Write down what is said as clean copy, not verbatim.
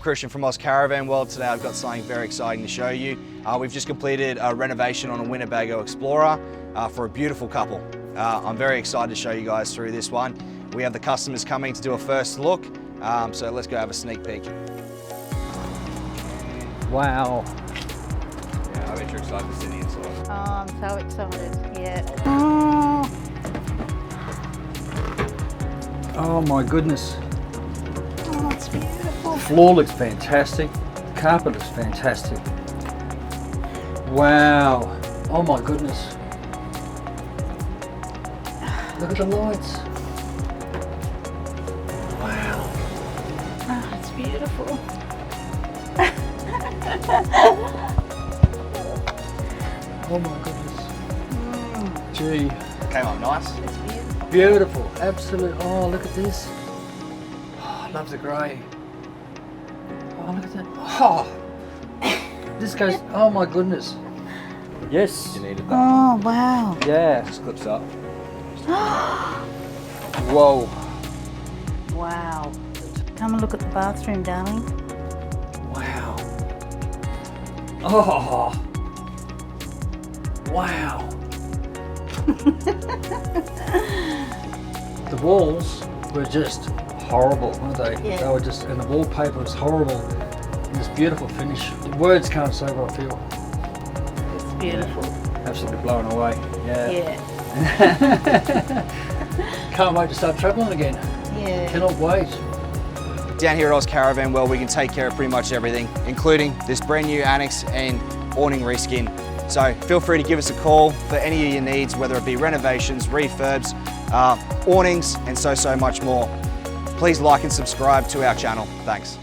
Christian from Oz Caravan World. Today I've got something very exciting to show you. We've just completed a renovation on a Winnebago Explorer for a beautiful couple. I'm very excited to show you guys through this one. We have the customers coming to do a first look, so let's go have a sneak peek. Wow. Yeah, I bet you're excited to see the inside. Oh, I'm so excited, yeah. Oh my goodness. Oh, it's beautiful. The floor looks fantastic. The carpet looks fantastic. Wow. Oh my goodness. Look at the lights. Wow. Oh, it's beautiful. Oh my goodness. Gee. Came up nice. It's beautiful. Beautiful. Absolute. Oh, look at this. Oh, I love the grey. Oh, look at that. Oh. This goes. Oh my goodness. Yes. You needed that. Oh, wow. Yeah. Just clips up. Whoa. Wow. Come and look at the bathroom, darling. Wow. Oh. Wow. The walls were just horrible, weren't they? Yeah. They were just, and the wallpaper was horrible. And this beautiful finish. The words can't say what I feel. It's beautiful. Absolutely blown away. Yeah. Yeah. Can't wait to start travelling again. Yeah. Cannot wait. Down here at Oz Caravan World, we can take care of pretty much everything, including this brand new annex and awning reskin. So feel free to give us a call for any of your needs, whether it be renovations, refurbs, awnings, and so much more. Please like and subscribe to our channel. Thanks.